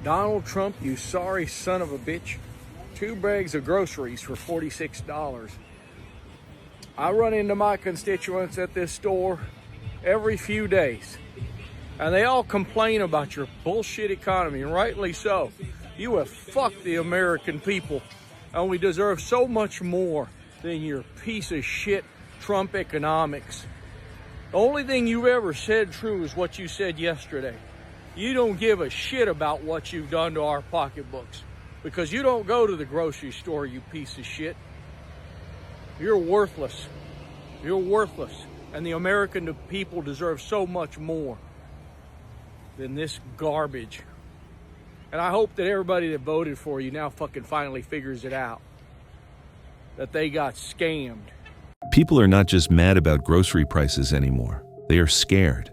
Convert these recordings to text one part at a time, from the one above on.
Donald Trump, you sorry son of a bitch. 2 bags of groceries for $46. I run into my constituents at this store every few days, and they all complain about your bullshit economy, and rightly so. You have fucked the American people, and we deserve so much more than your piece of shit Trump economics. The only thing you've ever said true is what you said yesterday. You don't give a shit about what you've done to our pocketbooks, because you don't go to the grocery store, you piece of shit. You're worthless. You're worthless. And the American people deserve so much more than this garbage. And I hope that everybody that voted for you now fucking finally figures it out, that they got scammed. People are not just mad about grocery prices anymore. They are scared.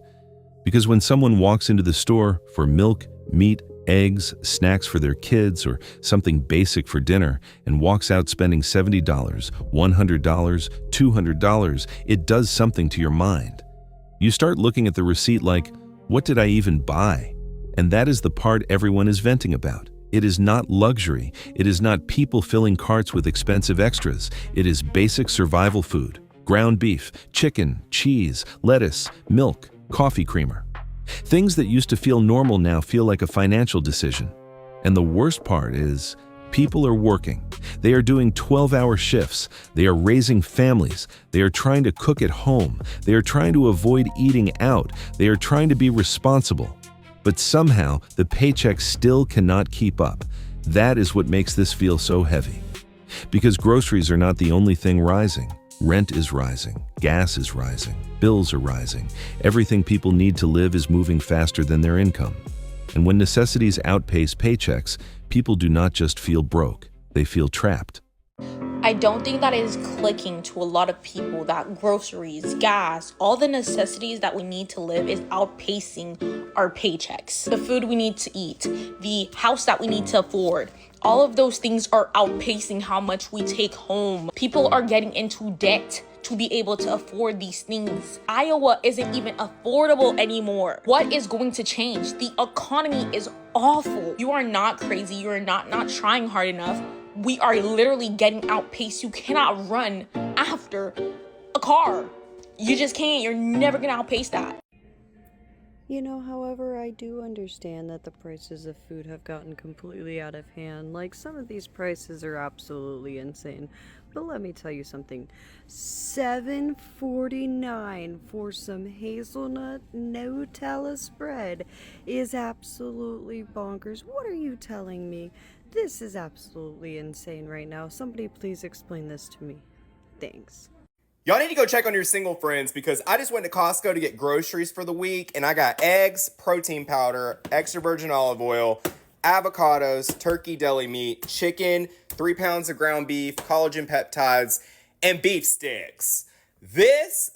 Because when someone walks into the store for milk, meat, eggs, snacks for their kids, or something basic for dinner, and walks out spending $70, $100, $200, it does something to your mind. You start looking at the receipt like, what did I even buy? And that is the part everyone is venting about. It is not luxury. It is not people filling carts with expensive extras. It is basic survival food. Ground beef, chicken, cheese, lettuce, milk, coffee creamer. Things that used to feel normal now feel like a financial decision. And the worst part is, people are working. They are doing 12-hour shifts. They are raising families. They are trying to cook at home. They are trying to avoid eating out. They are trying to be responsible. But somehow, the paychecks still cannot keep up. That is what makes this feel so heavy. Because groceries are not the only thing rising. Rent is rising, gas is rising, bills are rising. Everything people need to live is moving faster than their income. And when necessities outpace paychecks, people do not just feel broke, they feel trapped. I don't think that is clicking to a lot of people that groceries, gas, all the necessities that we need to live is outpacing our paychecks. The food we need to eat, the house that we need to afford, all of those things are outpacing how much we take home. People are getting into debt to be able to afford these things. Iowa isn't even affordable anymore. What is going to change? The economy is awful. You are not crazy. You are not trying hard enough. We are literally getting outpaced. You cannot run after a car. You just can't. You're never gonna outpace that. You know, however, I do understand that the prices of food have gotten completely out of hand. Like, some of these prices are absolutely insane. But let me tell you something. $7.49 for some hazelnut Nutella spread is absolutely bonkers. What are you telling me? This is absolutely insane right now. Somebody please explain this to me. Thanks. Y'all need to go check on your single friends, because I just went to Costco to get groceries for the week, and I got eggs, protein powder, extra virgin olive oil, avocados, turkey deli meat, chicken, 3 pounds of ground beef, collagen peptides, and beef sticks. This,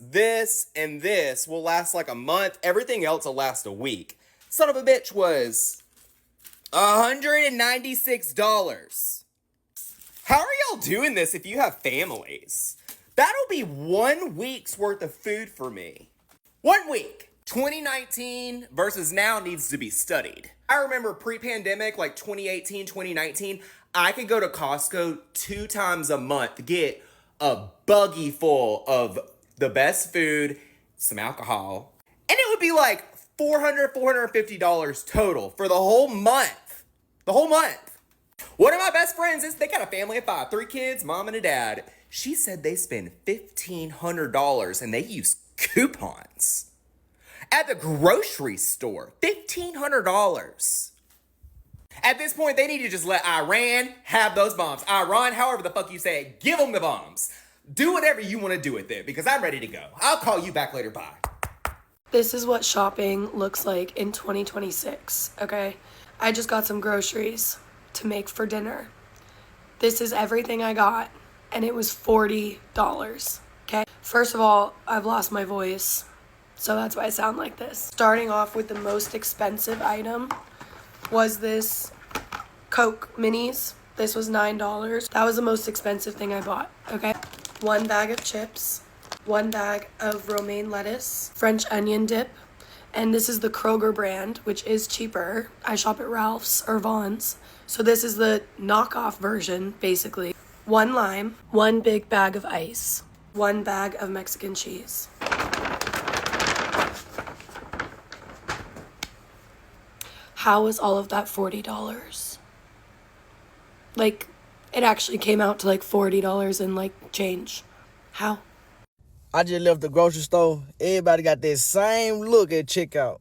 and this will last like a month. Everything else will last a week. Son of a bitch was $196. How are y'all doing this if you have families? That'll be 1 week's worth of food for me. 1 week. 2019 versus now needs to be studied. I remember pre-pandemic, like 2018, 2019, I could go to Costco 2 times a month, get a buggy full of the best food, some alcohol, and it would be like $400, $450 total for the whole month. The whole month. One of my best friends, they got a family of 5, 3 kids, mom and a dad. She said they spend $1,500 and they use coupons at the grocery store. $1,500. At this point, they need to just let Iran have those bombs. Iran, however the fuck you say it, give them the bombs. Do whatever you want to do with it, because I'm ready to go. I'll call you back later. Bye. This is what shopping looks like in 2026, okay? I just got some groceries to make for dinner. This is everything I got, and it was $40, okay? First of all, I've lost my voice, so that's why I sound like this. Starting off with the most expensive item was this Coke Minis. This was $9. That was the most expensive thing I bought, okay? 1 bag of chips, 1 bag of romaine lettuce, French onion dip, And this is the Kroger brand, which is cheaper. I shop at Ralph's or Vaughn's. So this is the knockoff version, basically. 1 lime, 1 big bag of ice, 1 bag of Mexican cheese. How is all of that $40? Like, it actually came out to like $40 and like change. How? I just left the grocery store. Everybody got that same look at checkout.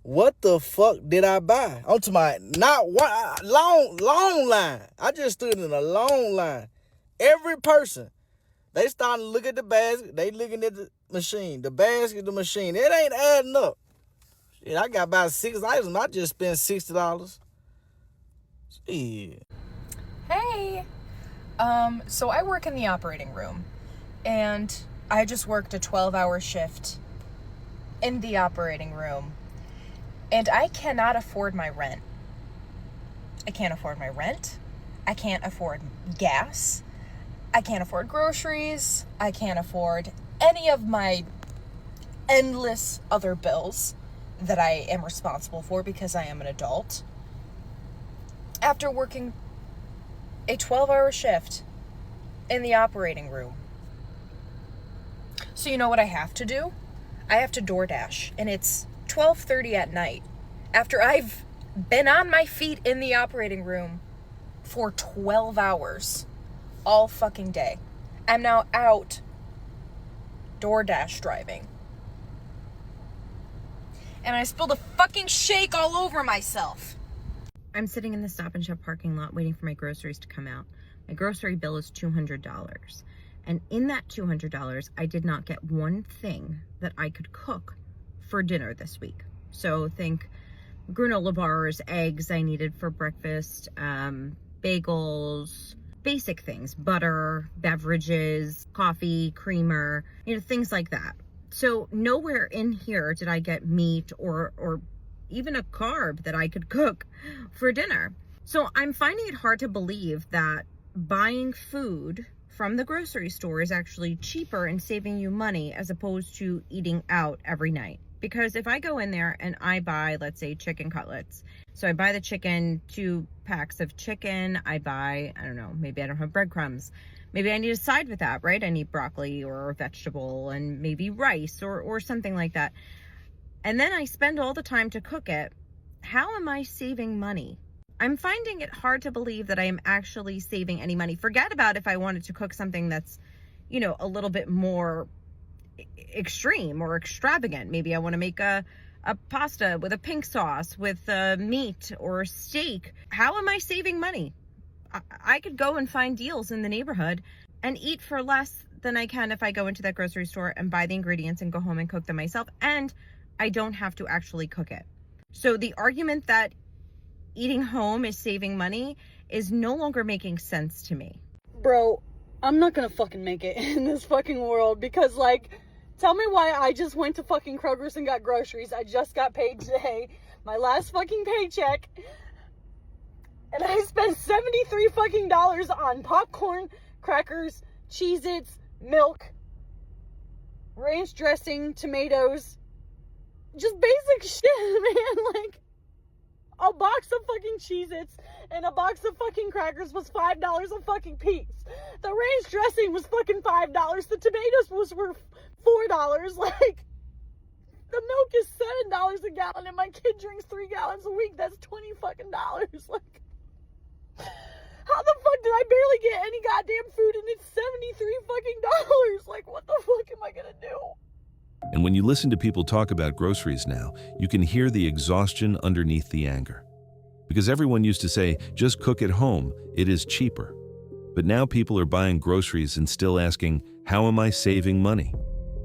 What the fuck did I buy? I'm talking about not one, long line. I just stood in a long line. Every person, they starting to look at the basket. They looking at the machine. The basket, the machine. It ain't adding up. Shit, I got about 6 items. I just spent $60. Shit. Hey, so I work in the operating room, and I just worked a 12-hour shift in the operating room, and I cannot afford my rent. I can't afford my rent. I can't afford gas. I can't afford groceries. I can't afford any of my endless other bills that I am responsible for because I am an adult. After working a 12-hour shift in the operating room. So you know what I have to do? I have to DoorDash, and it's 12:30 at night after I've been on my feet in the operating room for 12 hours all fucking day. I'm now out DoorDash driving. And I spilled a fucking shake all over myself. I'm sitting in the Stop and Shop parking lot waiting for my groceries to come out. My grocery bill is $200. And in that $200, I did not get one thing that I could cook for dinner this week. So think granola bars, eggs I needed for breakfast, bagels, basic things, butter, beverages, coffee, creamer, things like that. So nowhere in here did I get meat or even a carb that I could cook for dinner. So I'm finding it hard to believe that buying food from the grocery store is actually cheaper and saving you money as opposed to eating out every night. Because if I go in there and I buy, let's say, chicken cutlets, so I buy the chicken, 2 packs of chicken, I buy, I don't know, maybe I don't have breadcrumbs. Maybe I need a side with that, right? I need broccoli or a vegetable and maybe rice or something like that. And then I spend all the time to cook it. How am I saving money? I'm finding it hard to believe that I am actually saving any money. Forget about if I wanted to cook something that's, a little bit more extreme or extravagant. Maybe I want to make a pasta with a pink sauce with meat or steak. How am I saving money? I could go and find deals in the neighborhood and eat for less than I can if I go into that grocery store and buy the ingredients and go home and cook them myself. And I don't have to actually cook it. So the argument that eating home is saving money is no longer making sense to me. Bro, I'm not gonna fucking make it in this fucking world because, tell me why I just went to fucking Kroger's and got groceries. I just got paid today. My last fucking paycheck. And I spent $73 fucking on popcorn, crackers, Cheez-Its, milk, ranch dressing, tomatoes. Just basic shit, man. A box of fucking Cheez-Its and a box of fucking crackers was $5 a fucking piece. The ranch dressing was fucking $5. The tomatoes were $4. The milk is $7 a gallon and my kid drinks 3 gallons a week. That's $20 fucking dollars. How the fuck did I barely get any goddamn food and it's $73 fucking dollars? What the fuck am I gonna do? And when you listen to people talk about groceries now, you can hear the exhaustion underneath the anger. Because everyone used to say, just cook at home, it is cheaper. But now people are buying groceries and still asking, how am I saving money?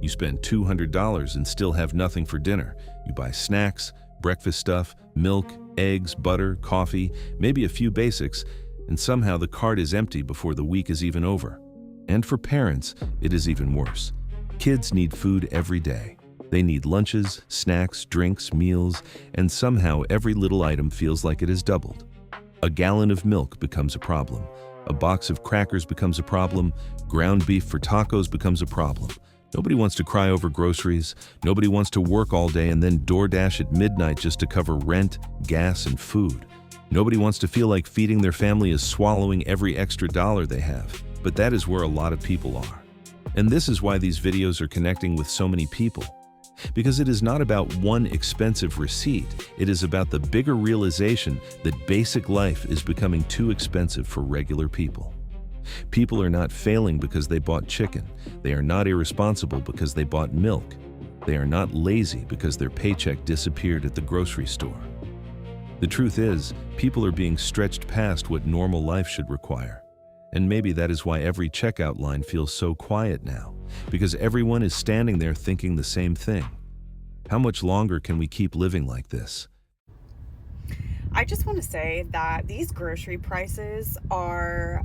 You spend $200 and still have nothing for dinner. You buy snacks, breakfast stuff, milk, eggs, butter, coffee, maybe a few basics, and somehow the cart is empty before the week is even over. And for parents, it is even worse. Kids need food every day. They need lunches, snacks, drinks, meals, and somehow every little item feels like it has doubled. A gallon of milk becomes a problem. A box of crackers becomes a problem. Ground beef for tacos becomes a problem. Nobody wants to cry over groceries. Nobody wants to work all day and then DoorDash at midnight just to cover rent, gas, and food. Nobody wants to feel like feeding their family is swallowing every extra dollar they have. But that is where a lot of people are. And this is why these videos are connecting with so many people. Because it is not about one expensive receipt, it is about the bigger realization that basic life is becoming too expensive for regular people. People are not failing because they bought chicken. They are not irresponsible because they bought milk. They are not lazy because their paycheck disappeared at the grocery store. The truth is, people are being stretched past what normal life should require. And maybe that is why every checkout line feels so quiet now, because everyone is standing there thinking the same thing. How much longer can we keep living like this? I just want to say that these grocery prices are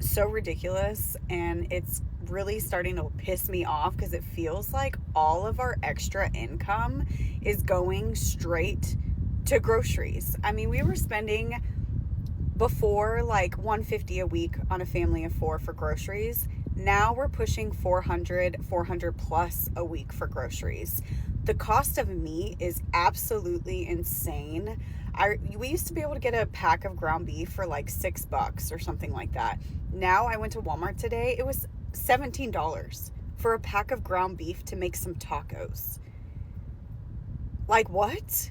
so ridiculous, and it's really starting to piss me off because it feels like all of our extra income is going straight to groceries. I mean, we were spending before like $150 a week on a family of 4 for groceries. Now we're pushing $400 plus a week for groceries. The cost of meat is absolutely insane. We used to be able to get a pack of ground beef for like $6 or something like that. Now I went to Walmart today. It was $17 for a pack of ground beef to make some tacos. Like, what?